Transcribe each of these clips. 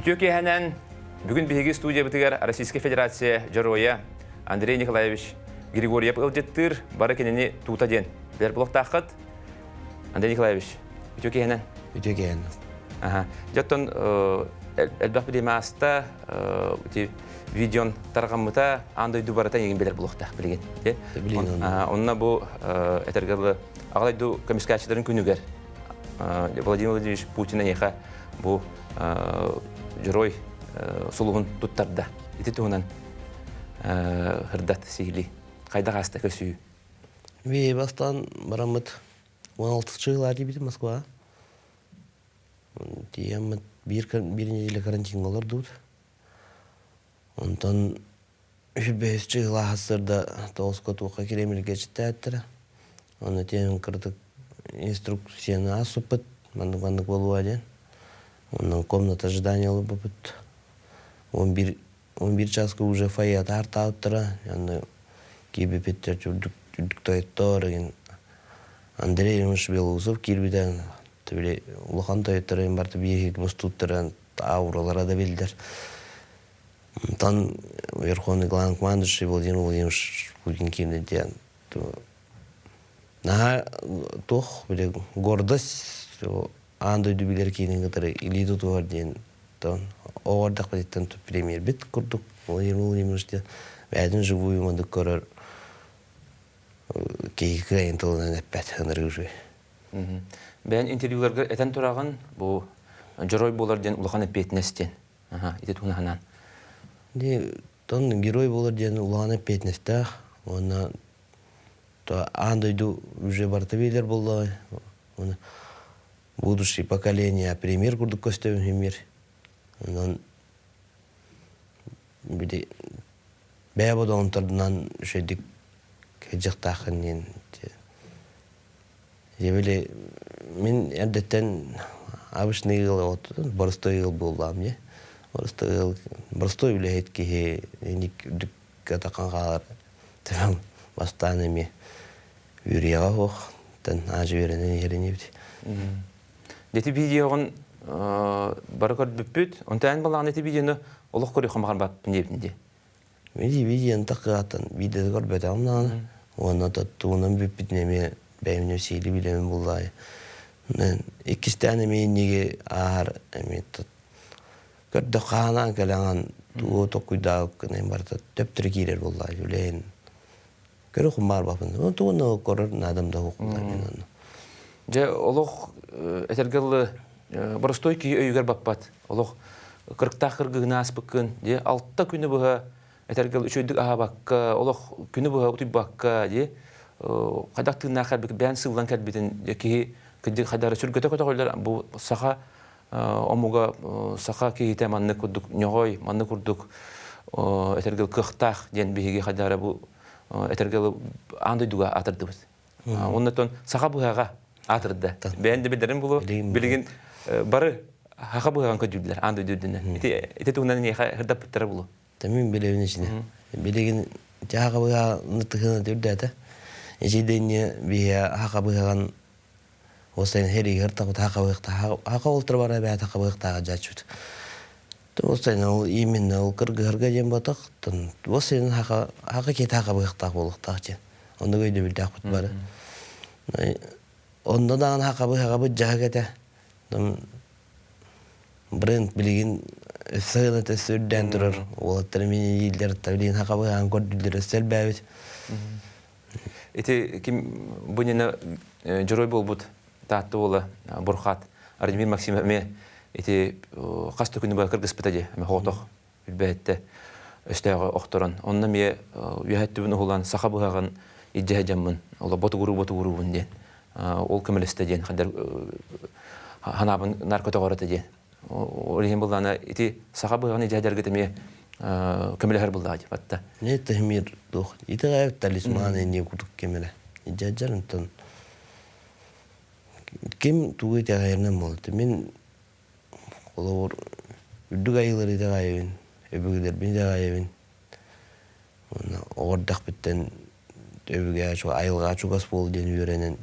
Ütüke hemen bugün bilgi stüdyo bitiger Российская Федерация Жароя Андрей Николаевич Григорьев ылжеттыр бары кенени тута ден. Бер блок тақыт. Андрей Николаевич, ütüke hemen. Ütüke hemen. Ага. Жаттан элбак билемаста видеон таргамыта андай дубарата еген белер блокта билген. Онна бу этергелы агалайду комиссиячыларын күнүгер. Владимир Владимирович Путин неха бу Жорой сулугун туттарда. Ити тугунан хырдат сигили. Кайда гаста көсүү. Ми бастан барамыт 16 жылдар дибит Москва. Диямыт bir neyle karantin olur dut. Ondan 5 yıl hasırda Tosko Tuka Kreml geçti ettiler. Onu diyen kırdık инструкцияны асыпыт, мандык болу аден. Ондан комната ожидания олып быт. 11 часка уже фойе тарта оттыра. Янды киби петтер жүрдүк тоеттор еген. Андрей Ильич Белоусов кирбиден тибили улахан тоеттор барты биек мустуттыран ауралара да билдер. Ондан Верховный главнокомандующий Владимир Владимирович Путин кирди диен. Наха тох биле гордость андай дүбилер кейнен гытыры или тут бар ден тон овардак беттен премьер бит курдук Владимир Владимирович бәдин живую мандык көрөр кейге интелнен эппет ханырыжы. Бән интервьюларга этен тураган бу Жорой болар ден улахан эппетнестен. Аха, ите тунаханан. Де тон герой болар ден улахан эппетнесте, она андойду уже бартовилер было, будущее поколение премьер курдук костюм мир. Он биде бәбода онтардан шедик хеджахтахын. Жебеле мен әдеттен обычный ыл борстой ыл болдам, е. Борстой биле хетки ник дүк атакан калар. Там бастанами Юрия ох, тан ажверенен ерене бит. Дети видеогон баракат бүппүт, онтан балан дети видеоны олох көрү хамган бат небинде. Видеоны такатын, видео көрбөт амнан. Оны таттуунан бүппүт неме бәймне сили билемен буллай. Мен икистәне менеге ар эмет. Көрдө ханан каланган туу токуйда кene барта төптүр кирер буллай үлен. Көрүк бар бапын. Туны көрөр адамда хукумдар менен. Же олох этергелы боростойки өйгөр баппат. Олох 40-та кыргыгына аспыкын, же 6-та күнү буга этергел үчөйдүк ахабакка, олох күнү буга утубакка, же кадактыгына калбек бән сылган калбитин, же кыдык хадары сүргөтө көтөгөлөр бу саха омуга саха кейте манны курдук, ньогой манны курдук этергел 40-тах ден биге хадары бу этергел андай дуга атырдыбыз. Оннотон саха буга атырды. Бәнде билдерим булу билген бары хака буган көдүлөр андай дүдүнөн. Ите тугунан не хырдап биттер булу. Тамин билебин ичине. Билеген жага буга нытыгына дүрдәтә. Эҗидене бия хака буган осен хери гыртак хака бугта хака ултыр бара бия хака бугта жачут. Осен ол именно ол кыргырга жем батак. Осен хака кет хака бугта болуктак. Онда көйдө билдак бут бары. Онда да хака буга жагата. Бренд билген сыгынаты сүрдән турар. Ол термини илдер тавлин хака буга көрдүлөр селбәбит. Ити ким бунина Жорой болбут татты ола Бурхат Радимир Максимовме ити касты күнү баа кыргыз битади ме хотох билбетте өстөгө окторон онна ме уяттыбын улан саха бугаган иджажаммын ола боту гурубун ден ол кемелесте ден хадар ханабын наркотогората ден олем булана ити саха бугаган иджадарга теме кемелер булдади батта не тахмир дох итага талисманы не кутук кемеле иджажарын тон ким тугы тагырнан болду мен олор үдүк айылары тагайын өбүгүлөр бин тагайын оны ордак биттен өбүгө ачуу айылга ачуугас болду ден үйренен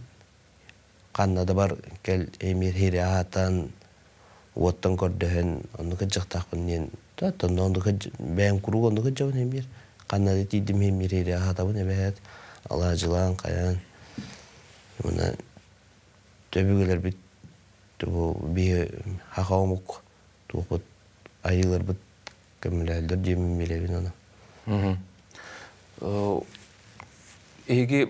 кандада бар кел эмир хире атан Уоттан көрдөһөн оннука жактакпын мен. Таттан оннука бәм куру оннука жабын эмир. Канады тидим эмирере ахатабын эбет. Алажылан каян. Мына төбүгөлөр бит бу би хахаумук туупут айылар бит кемлелдер демин билебин аны. Эги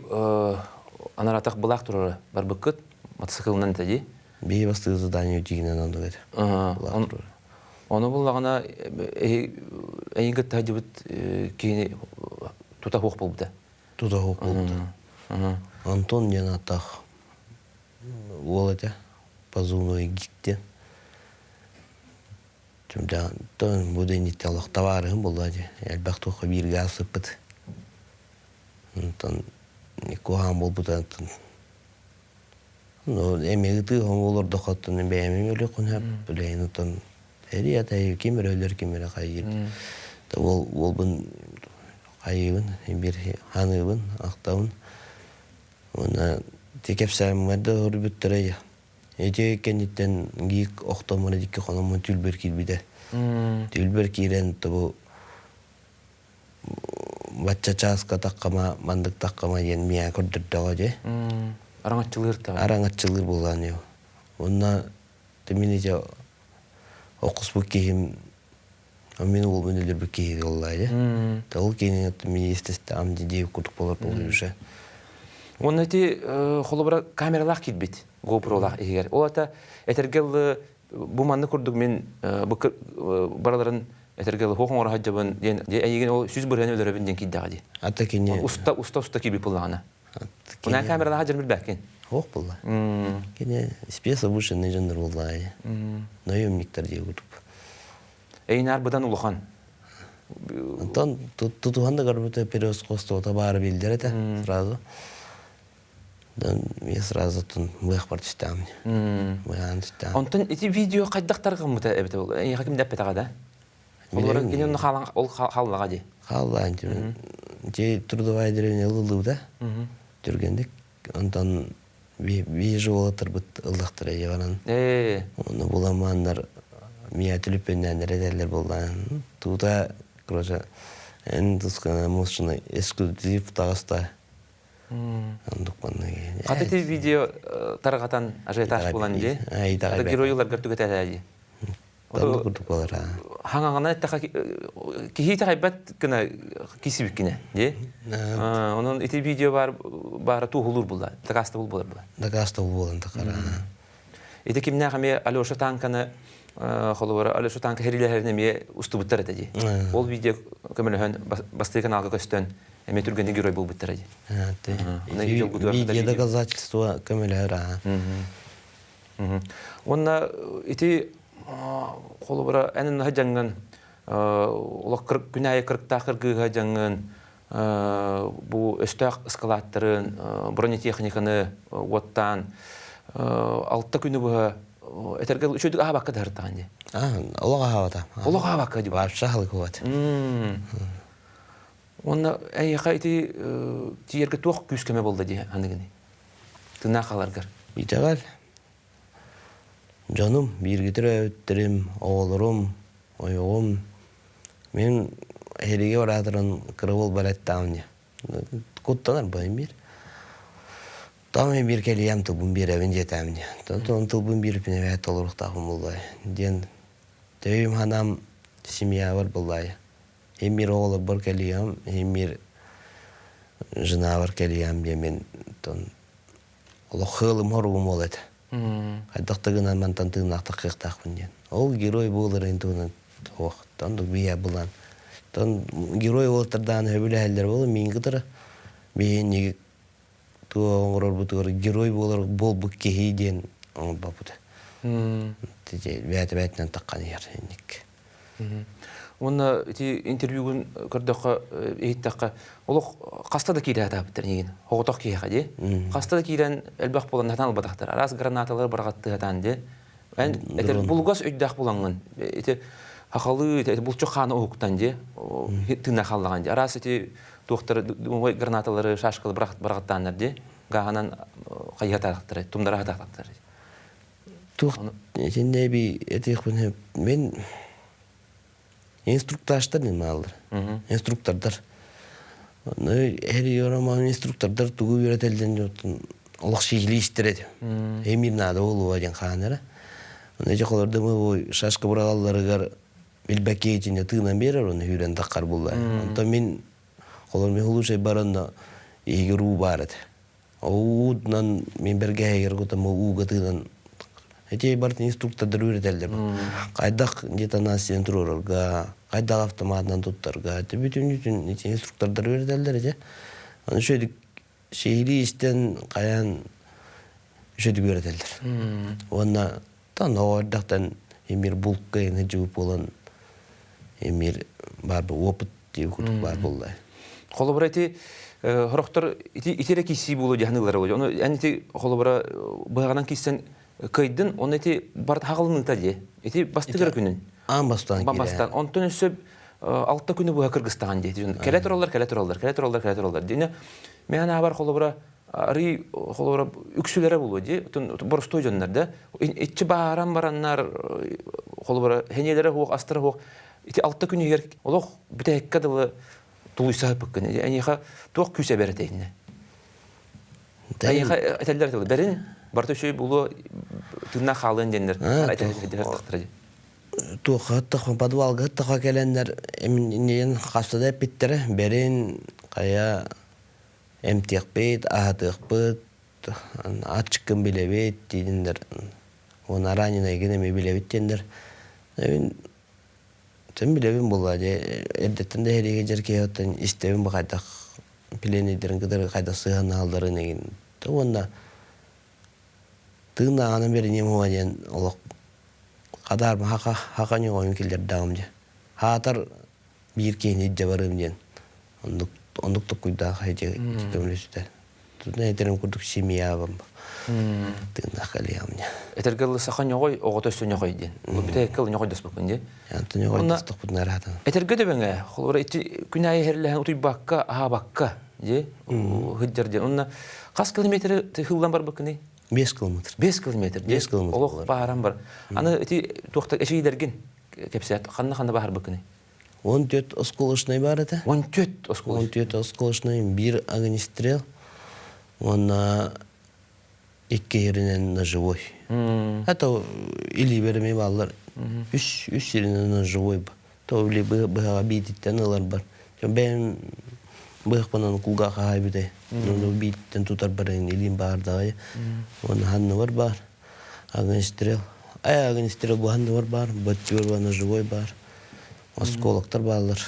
анаратак булак турары бар быкыт мотоциклынан тади. Би бастыгы задание утигинен анды гет. Оны буллагана эйгет тади бит кини тута хук булды. Туда хук булды. Антон Янатах. Володя позывной Гикте. Тумда тон буденит Аллах товарым булады. Әлбәттә хабиргә сыпыт. Антон никоһам булбыдан. Ну, эмегти хомолор дохаттын бәйәме өле кунап белән антон. Әрия тәй кимерләр кимерләр кайыр. Ол бун кайын бир ханыбын актабын. Она текепсәм мәдә урбиттерәя. Эти кеннитен гик охтоманы дикке ханымы түлбер килбиде. Түлбер кирен табу баччачаска таккама мандык таккама ен мия көрдөрдөгө же. Араңатчылыр болган ё. Онна теминеже окус буккем мен ул менелер букке боллай. Тол кенен министрте амди деп куртук болор уже. Он эти холобра камералар килбит. GoPro'лар егер. Ол ата этергел бу манны курдук мен бараларын этергел хохоңор хаҗабын ден еген ол сүз бүрәне өлөрөбүн ден киддәги. Ата кене уста килбит булгана. Бuna камералар хаҗыр билбәкен. Хох булла. Кене спеса бушны жандыр буллай. Наемниктер дип куртуп. Эйнар будан улухан. Антон тутуганда гарбыта перескосто табар билдерете сразу. Dan я сразу тун выхпарт штам. Вариант штам. Антон эти видео кайдактарга мыта эбет бол. Я ким деп тагада. Олар генен халан ол халлага ди. Халлан ди. Же трудовая деревня лылыда. Жүргендик Антон вижу олатыр бит ылдактыра яган. Оны буламандар мия түлүппенден редерлер болган. Туда короче эн тускана мошна эксклюзив тагаста. Катети видео таргатан ажиотаж булан ди. Ата геройлар гөртүгө тәләди. Таны курдук болар. Хаңагана та кихи тайбат кына кисибик кине, ди. Онун эти видео бар тухулур булар. Тагаста булар. Тагаста булган такара. Эти кимне хаме Алёша Танканы холовара Алёша Танка херилерне ме устубуттар эти. Ол видео көмөлөн басты каналга көстөн эме түргенде герой болуп биттер. Видео доказательства көмөлөр. Онна эти холовара анын хаҗанган улак 40 күнәе 40 кыргы хаҗанган бу өстәк эскалаторын бронетехниканы оттан 6 күнү бу этергел үчөдүк абакка дартан. Олага хавата. Олага абакка ди бар шахлык вот. Онна айхайти тиерге тох күскеме болду ди аныгыны. Тына каларгар. Битагал. Жаным биргитре өттөрүм, оолорум, оюгум. Мен эриге баратырын кырыбыл балаттамны. Коттанар баймир. Тамы бир келиям тубун беребин жетамны. Тон тубун бир пиневе толуруктагым булдай. Ден төйүм ханам семья бар булдай. Эмир оğlu бар келиям, эмир жена бар келиям мен тон лохылым хоргум болот. Кайдактыгына мен тантыгнакта кыктакмын ден. Ол герой болор энтуны тохтан бия булан. Тон герой болтырдан хөбүләләр болу мен гытыр. Мен неге туоңорор бутур герой болор болбу кехиден он бапут. Тиже бәтәбәтнән таккан ярник. Онна эти интервьюгун көрдөккө эйттакка олох кастада кийде таптыр неген. Хоготок кийге ди. Кастада кийден элбак болгон натан албатактар. Раз гранаталар баргатты атан ди. Мен этер булгас өйдак буланган. Эти хакалы эти булчу ханы окуктан ди. Тына халлаган ди. Раз эти доктор гранаталары шашкалы баргаттандар ди. Гаганан кайгатактыр. Тумдара хатактыр. Тух, сенде би этих мен инструктаждар не малдар. Инструктордар. Ну, эри yoramam инструктордар тугу үйрөтелден жотун олох шигили истерет. Эмир надо болуу деген ханара. Неже колорды мы шашка бурагалларыгар билбекетине тыынан берер, оны үйрен таккар буллай. Онто мен колор мен хулушай баранда егеру барат. Оуднан мен берге егер готам уга тыынан эти барт инструктордар үйрөтелдер. Кайдак где-то нас турорга, кайдак автоматынан туттарга, бүтүн эти инструктордар үйрөтелдер же. Аны шөйдүк шейли истен каян шөйдүк үйрөтелдер. Онна тан ордактан эмир булкка эне жууп болон эмир бар опыт деп кутук бар буллай. Холобра эти хороктор итере киси болу жаһанылары болу. Оны эти холобра баганан киссен кайдын, он эти бар хагылны таде. Эти бастыгыр күнүн. Бастан кире. Бастан. Онтон өсөп алты күнү бу Кыргызстан дейт. Келе туралар. Дине мен бар холобра ари холобра үксүлөрө болу ди. Борстой жоннарда. Ичи бараннар холобра хенелери хук, астыры хук. Эти алты күнү егер олох бүтекке дылы тулуйса пыккын. Аниха тох күсө беретейне. Аниха этелдер тылы берин барты шөй болу тына халын дендер. Тухатта подвалга таха келеннер эмнен хастада питтере берин кая эмтекпет атыкпыт ачкын билебет дендер. Она раненый генеме билебет дендер. Тем билебин була же эддеттен де хереге жерке оттан истебин бакайдак пленедерин кыдыр кайда сыган алдары неген. Онда тыгна аны бери нем хуаден олок кадар хака не ойын келдер дагым же. Хатар бир кейни жабарым ден. Ондук токуйда хайже көмөлүстө. Тудна этерим курдук семьябам. Тыгна калыям не. Этергелы сахан ногой огото ногой ден. Бу бүтекел ногой даспакын же. Антонио Гойдас токутна рата. Этерге дебеңе холора ити күнай херлен утуй бакка бакка же хыддерден. Онна кас километр хылдан бар бакыны? 5 километр. 5 километр. 5 километр. Олох барам бар. Аны ити тохта эшейдерген кепсет ханна бар бакыны. 14 осколочный бар это. 14 осколочный. 14 осколочный бир огнестрел. Он икки yerinen на живой. Это или берме баллар. Үш yerinen на живой. То или быга бититтен алар бар. Ben быгпанан кулга хайбиде. Ну биттен тутар барен илин бардагы. Он ханны бар. Огнестрел. Огнестрел бу ханны бар. Батчур на живой бар. Осколоктар баллар.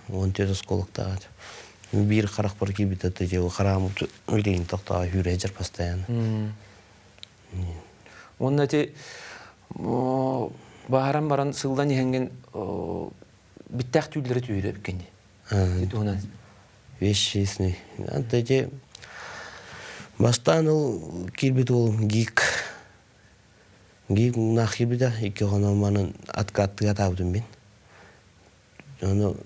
14 осколоктар. Бир карак бар кибите те харамы үлейин токта хүрежер постоянно. Он эти баран сылдан еңген биттак түйлері түйреп кенде. Вещесный. Антете бастан ол кирбит ол гик. Гик нахибида икки хономанын откаттыга табдым мен. Оны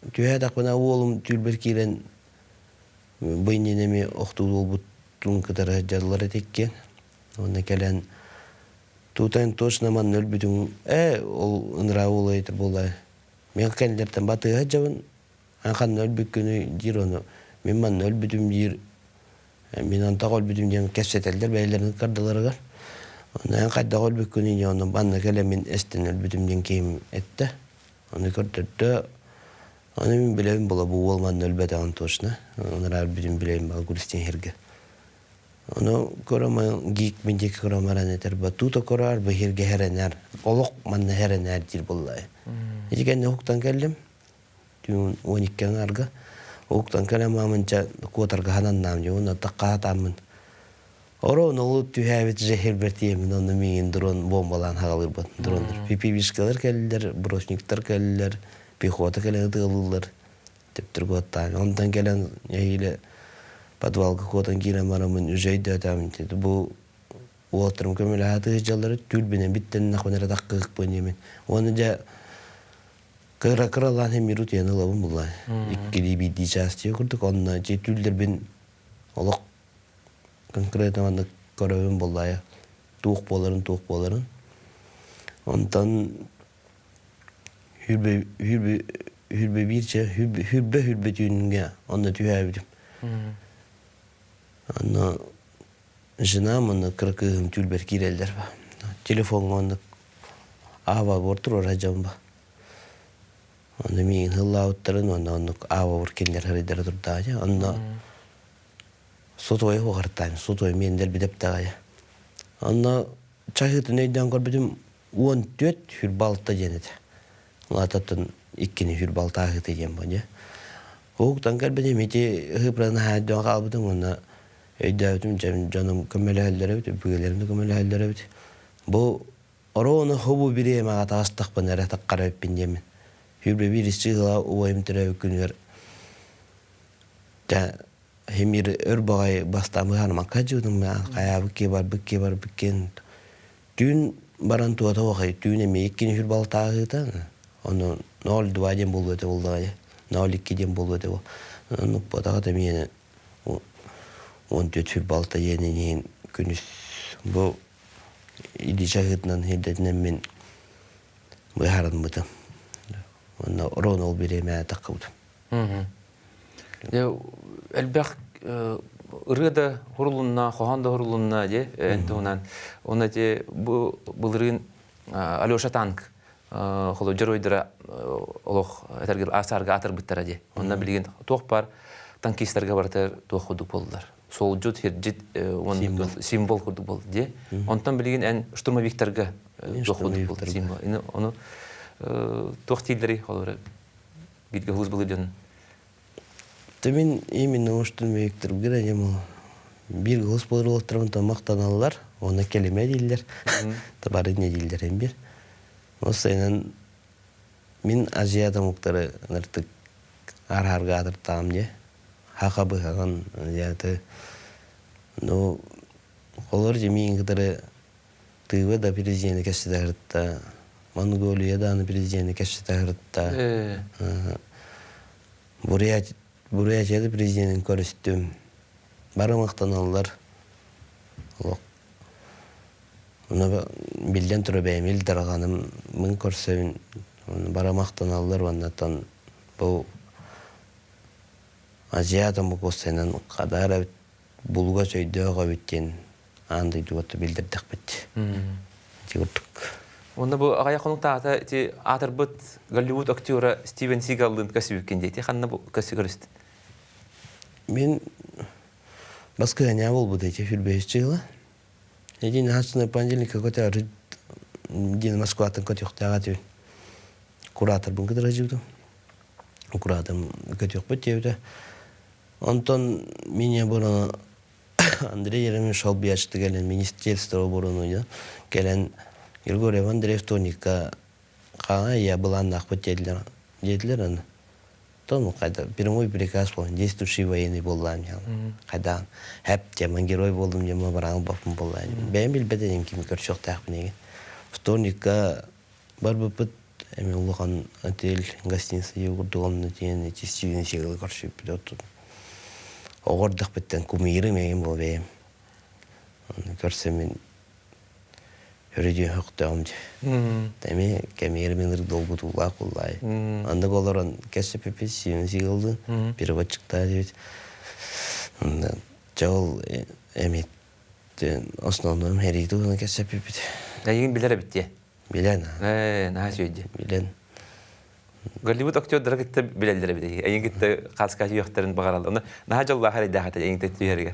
түйәдақ бана олым түйілбір кейлен бұйненеме оқты олбұттың кітары жадылар етеккен. Оны кәлен тұтайын точно ман нөл бүтін ол ұныра олы етір болай. Мен кәлдерден батыға жабын, анқан нөл бүткіні жир оны. Мен ман нөл бүтін жир, мен антақ ол бүтін жен кәсетелдер бәйлерінің қардыларығар. Оны анқайдақ ол бүткіні жен оны банны кәлен мен әстен нөл бүтін жен кейім әтті. Оны көрдірді. Оны мен білейін бола бұл олман нөлбәді аны точно. Оны рар бүтін білейін бал күрістен херге. Оны көремін гейк мендегі көремаран етер. Тута көрар бұл херге хәрәнәр. Олық манны хәрәнәр дир болай. Ежігенде хуқтан кәлдім. 12-кен арғы. Хуқтан кәлем амынша көтарға ханан намды. Оны таққа атамын. Oro nolu tühäbet jehilbertiyemin onu min drone bombalan hagalir bu dronlar. PPV-шкалар келдер, брошниктар келдер, пехота келдер деп турготтан. Ондан келен яйле подвалга котан киремарамын үжейде атамын. Бу уотрым көмөлаты жаллары түлбенен биттен нахонера таккык бөнемен. Оны жа кыра-кыралан хемирут яны лабын булай. Иккили биди части курдук онна же түлдер бен олок конкретно аны көрөбүн болдая. tuğuk boların. Ondan hürbe birçe hürbe düğününe onu tüyäbidim. Anna jınamını kırkığım tülber girerler ba. Telefon onu ava bortur oracağım ba. Onu min hıllağıtların onu ava borkenler harider durdaya. Onu sotoy hoğartayım. Sotoy mendel bidep dağaya. Onu çahıtı neyden görbedim 14 hürbalta jenedi. Latatın ikkini hürbalta ahıtı jen ba. Hoğuktan görbedim eti hıpranı haydan kalbıdım onu. Öydäwdim canım kömele hallere bit, bügelerimde kömele hallere bit. Bu oronu hobu bireme ata astak banara taqqarap binjemin. Hübre bir işçiğla uwayım tere günler. Da hemir örbağay bastamı hanıma kajudum ya. Kaya bükken. Dün baran tuata wakay düne me ikkini hürbal tağıta. Onu nol duajem bulwete buldaye. Nol ikkijem bulwete bu. Onu patağa da miyene 14 hürbalta yeninin günüs. Bu idi şahıtnan hiddetinden men bıharınmıdım. Ona oron ol bireme takıbdım. Elbaq ırıda hurulunna, xohanda hurulunna je, entonan ona je bu bulurun Alyoşa Tank xolo jeroydara oloq etergil asarga atır bittara je. Onda bilgen toqpar tankistlerga barter toquduk boldular. Solcut hirjit simbol kurduk boldu je. Ondan bilgen en штурмовиктарга toquduk boldu simbol. Onu toqtilleri xolo bitge huz buludun. Temin именно штурмовиктер гранему bir господар олтырмын мактаналар, оны келеме дилдер. Табары не дилдер эм бир. Осайнан мен Азияда муктары ныртык арарга атыртам же. Хакабы хаган яты. Но олар же мен кытары тыва да президент кештерта, Монголияда президент кештерта. Buraya geldi prezidentin görüştüm. Baramaqtan alırlar. Ona bilden türü beymil darağanım min körsevin. Baramaqtan alırlar ondan bu Aziyada bu kosenan kadar bulga söydüğü bitten andı duatı bildirdik bitti. Gördük. Onda bu ağaya konuk taata ti Atarbut Hollywood aktörü Steven Seagal'ın kasıbıkken deydi. Hanna bu kasıgırıstı. Men басқа не был бы эти фильмы. Один раз на понедельник какой-то день Москва там какой-то куратор был, который жил. Куратор какой-то потевда. Антон меня было Андрей Еремин Шалбияшты гелен министерство обороны гелен Григорий Андреев Тоника кана я была нах потедлер. Дедлер Тон кайда прямой приказ был, действующий военный боллам я. Кайда хеп теман герой болдым я баран бапым боллам. Бем билбеден ким көрчөк тахминеге. Вторника бар быпыт эми улган отель гостиница югурдуган тен чистигин шегел көрчүп бидот. Огордак беттен кумирим эм болбем. Көрсөмүн Hürücü hukdağım. Demi kemeri minir dolgu tuğla kullay. Anda kolaran kesip epis sigildi. Bir başıkta evet. Çoğul emet основном heridu onu kesip epis. Dayın bilere bitti. Bilen. Naha söyledi. Bilen. Hollywood aktör gitti bilelere bitti. Ayın gitti kaskacı yokların bağıralı. Onu naha jalla hali daha da ayın gitti yeriger.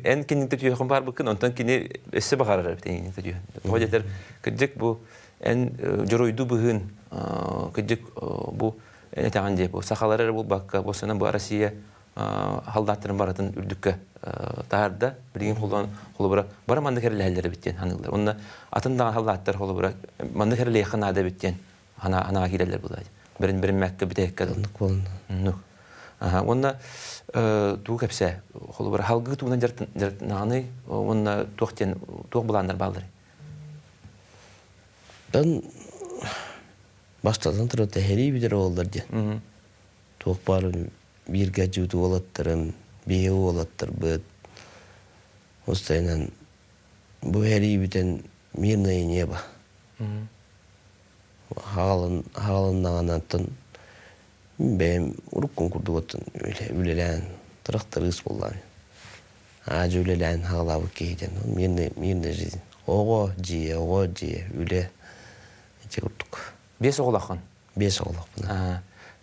En kinni tüyüğün var bakın ondan kinni esse bakarar biteyini tüyüğün. O yeter kıcık bu en joroydu bugün kıcık bu ne tane bu sakaları bu bakka bu sene bu Rusya haldatların baratın ürdükke tarda bilgin kullan kulubura bara mandık herleleri bitten hanılar. Onda atından haldatlar kulubura mandık herle yakın ada bitten ana hileler bulay. Birin Mekke bitekkel. Nuk. Aha onda tuğ hepse kulubura halgı tuğdan jartnağını onda tuğten tuğ bulanlar baldır. Ben baştadan tura tehri bilir ollar diye. Tuğ barım bir gacıdı olattırım, bir olattır bıt. Остайнан бу хери битен мирное небо. Хагалыннағанаттан бәйім ұрыққын күрдігіттін үлелән тұрақтырғыз болған. Ажы үлелән хағалабы кейден. Мирный жизнь. Оғы жие, үле. Ете күрдік. 5 оғылақын? 5 оғылақпын.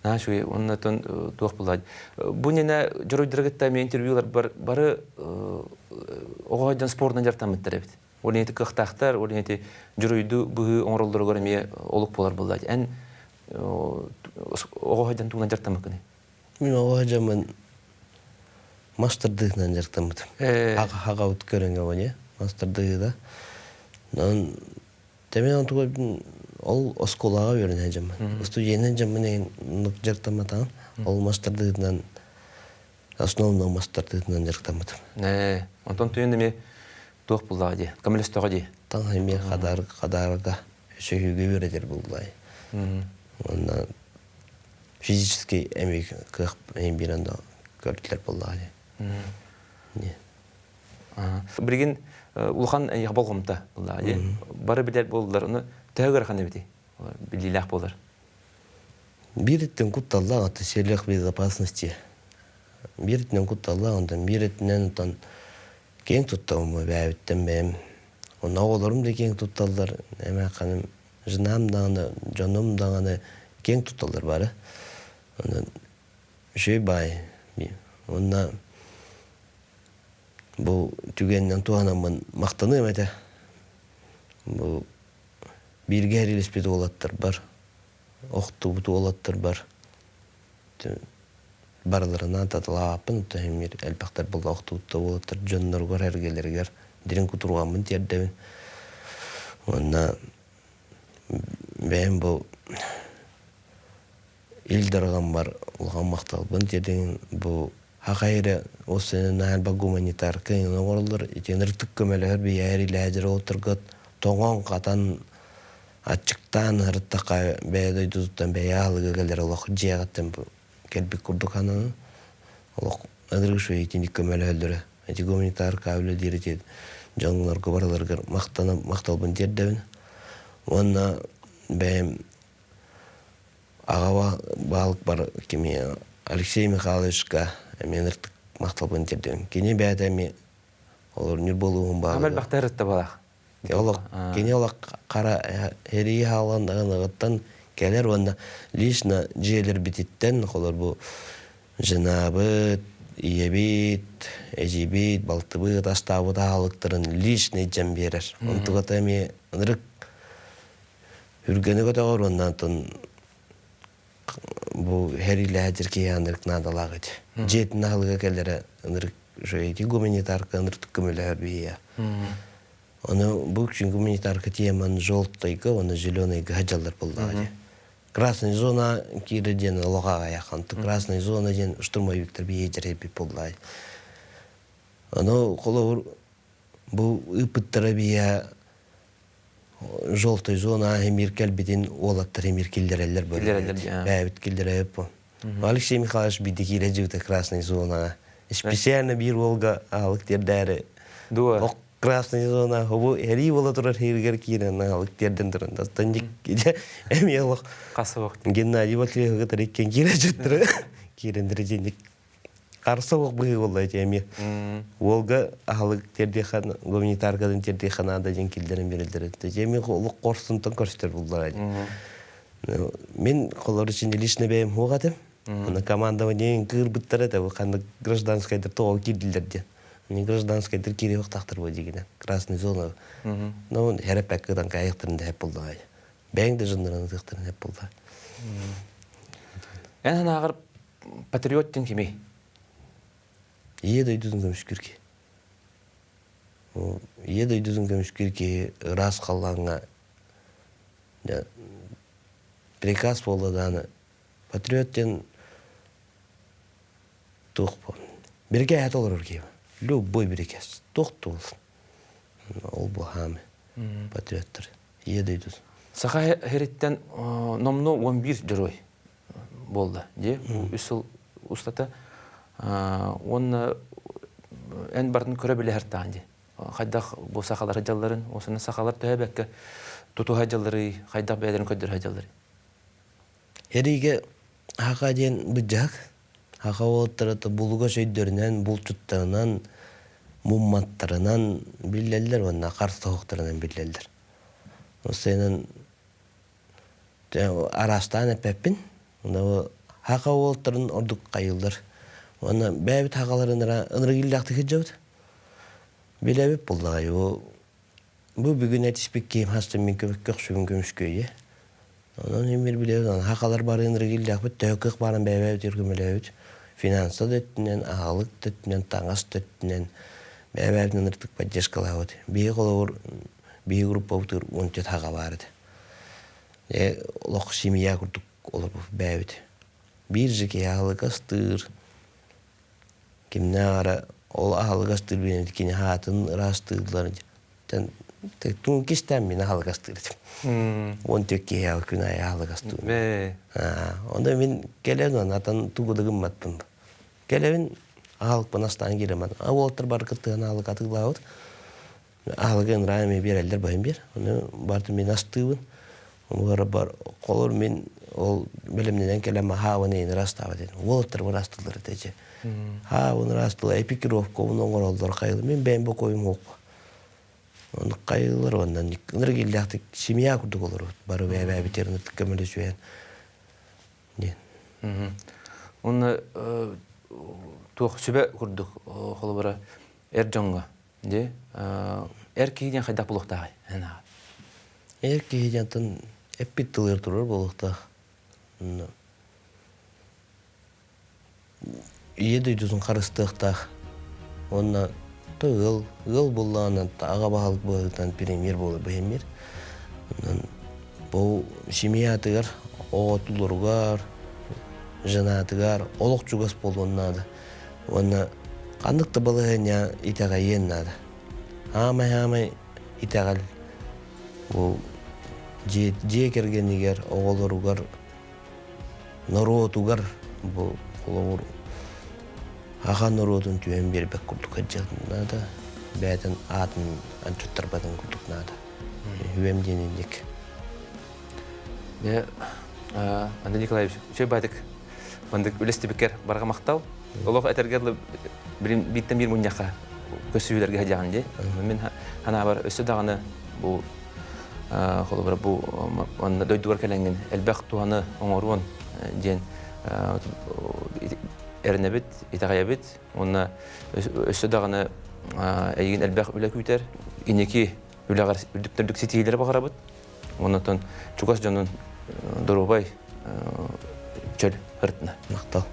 Нашу, оннатын туақ болады. Бұнена жүройдырғытта мен интервьюлар бары оғайдан спортынан жартамыттар әбіт. Олен еті қықтақтар, олен еті жүройды бұғы оңырылдыры көріме олық болар болады. Ән оғайдан туғынан жартамықыны? Мен оғайжамын мастырдығынан жартамыдым. Хаға өт көрінге өне, мастырдығы да. Темен антуға ол осколаға өрін әжамын. Студиянын жамын нүк жартаматан, ол мастырдығынан, основного мастырдығынан жартамыдым. Онтон түйінді ме туық бұлдағы де, көмілістіға де? Таңғы мен қадарға сөйіге өредер бұлдай. Онда физически әмек қиық біранда көрділер бұлдағы де. Бірген ұлған әйіқ болғымта бұлдағы де? Бары білер болдылар, оны тәугір қаны біде? Біліләқ болар? Біреттен құтталдан аты серлік безопасности. Біреттен құтталдан, ондан біреттен кең тұттауымы бәйбіттен бәйім. Оны оғылырым да кең тұтталдар. Әмә қаным жынам дағаны, жоным дағаны кең тұтталдар бары. Ондан үшөй бай. Онда бұл түгеннен туғанамын мақтаным әті. Бұл бірге әрелеспеді олаттар бар. Оқты бұты олаттар бар. Барыларына татылапын, тәймер әлбақтар болды оқты бұты олаттар. Жонларғар әргелергер. Дерін күтірғамын тердәуін. Онда бәйім бұл елдарға бар ұлған мақталбын терден бұл хақайры осының әлбі гуманитарқы оғырылыр. Етеніртік көмелер бей әрі ләжір отырғыт. Тоңған қатан ачықтан ұрыттаққа бәйді ұйдызыттан бәй ағылығы кәлер олық жиағаттан кәлбек күрді қананы. Олық әдіргі шөй етендік көмелі өлдірі. Әті гуманитарқы әулі деретеді. Жаңылар көбарларғыр мақталбын тердәуін. Онна бәйім ағава балық бар кеме Алексей Михайловичқа мен ұрттық мақталбын тердәуін. Кене бәйді әме олар нүр болуын бағы. Амал бақты ұрытты балақ? Кене олақ қара әрі халандағынығыттан кәлер онда лишна жиелер бітеттен қолар бұл жынабыт, иебит, әжебит, балтыбыт, астабыт ағалықтырын лишный жан берер. Онтығыт әме ұрық үргені көтіғыр ондан тұн бұл әрілі әдір кейандырық надалағы еді. Жетін ағылығы кәлері ұрық жойеті гуманитарқы ұрықтық көмілі әрбейі. Оны бұл үшін гуманитарқы теманы жолттайғы, оны зеленайғы ғаджалар болдағады. Красный зона кирден лоғаға яқанты. Красный зона ден штурмовиктер бейе жеребе болдағады. Оны қолы бұл үпіттері бейе жолтой зона әмір кәлбеден олаттыр әмір келдерелер бөлі. Бәйбіт келдері өп. Алексей Михайлович бейді келе жүгді красный зонаға. Специально бір олға алық тердәрі. Красный зона, хобу әри бола тұрар хейргер кейінен алық терден тұрын. Дастандик әме алық Геннадий Васильевға тәреккен кейрі жүттірі. Кейрендірі жендік қарсы оқ бұғы олайды әме. Олға алық тердехан, гуманитаркадан тердехан ада жен келдерін берілдірі. Әме олық қорсынтан көрістер бұлдар. Мен қолар үшінде лишні бәйім оғадым. Командама дейін кір бұттар әді. Қанды гражданскайдыр тоғыл келділдерден. Не гражданская теркири вақтақтыр бұл дегені. Красный зона. Но он әріп әккідан қайықтырында әп болды. Бәңді жындырын ұқтырын әп болды. Ән ағыр патриоттен кемей? Еді өйдізін көмішкерге. Еді өйдізін көмішкерге рас қалғанға приказ болды даны. Патриоттен тұқ бол. Бірге әт олар өргейі. Любой берекес. Тоқты болсын. Ол бұл хамы. Патриоттар. Еді өйдіз. Сақа хереттен номну 11 жүрой болды. Үсіл ұстата. Оны ән бардың көрі білі әрттаған де. хайдах бу сахалар хаҗалларын, осыны сахалар төһәбәккә туту хаҗаллары, хайдах бәдәрен көддер хаҗаллары. Эриге хака ден быжак, хака оттарата булуга сөйдөрүнөн, булчуттарынан, мумматтарынан биллелер, онна карсы тоқтарынан биллелер. Осыйнын арастан эпеппин, хака оттарын ордук кайылдар. Онна бәбит хакаларына ынрыгылдакты хыжабыт. Билебип булдагай. Бу бүгүн этиспик кийим хастын мен көбөккөк сүбүн көмүскөйе. Онан эмир билебит, хакалар барын ынрыгылдакпыт, төкөк барын бәбит үргүмөлөбүт. Финансы дөттүнөн, аалык дөттүнөн, таңас дөттүнөн бәбиттин ыртык поддержкалабыт. Бии колор, бии группа бутур 10 хага барды. Олох семья курдук олор бәбит. Бир жеке аалык астыр. Кимне ара ол аалык астыр бенен кини хатын растырлар. Тун кистен мен аалык астыр. 10 кия күнай аалык астыр. Онда мен келем атан тугудыгым матпын. Келем аалык панастан киремат. Олтыр бар кыттыгын аалык атыглабыт. Аалыгын райме берелдер байым бер. Оны барды мен астыбын. Олар бар колор мен ол билимден келем хаваны растабы. Олтыр бар астылар тече. Хавын растылар эпикировка оңоролдор кайыл. Мен бембо коюм ок. Оны кайылар ондан ынрыгылдакты семья курдук олор. Бары бәбитерин көмөлөсүен. Оны туох сүбе курдук холбара эржонга де эркиден хайдак булуктагы. Эркиден эпиттылыр турар булукта. Едүйдүзүн карыстыкта. Онна тыгыл булланан ага баалык болуптан премьер болуп бемир. Бу семьятыгар оотулургар, жанатыгар олок чугас болгоннады. Онна кандыкты балыгыня итага еннады. Амай итагал бу же кергенигер оголоругар норотугар бу колор аха норотун түен бербек курдук хаджатнада бәтен атын анчуттарбадан курдукнада. Хүвем денендик. Андрей Николаевич, байтык бандык үлестебекер барға мақтау. Олох этергерлы биттен бир муньяка көсүйлөргө хажаган же. Мен хана бар өсө даганы бу холобра бу анда дойдугар келенген элбек туаны оңоруон ден эрнебит итагаябит. Онна өсө даганы эйген элбек үлө күтер. Инеки үлөгөр үрдүктөрдүк ситилер багарабыт. Онотон чугас жонун Доробай чөл хыртна. Мактал.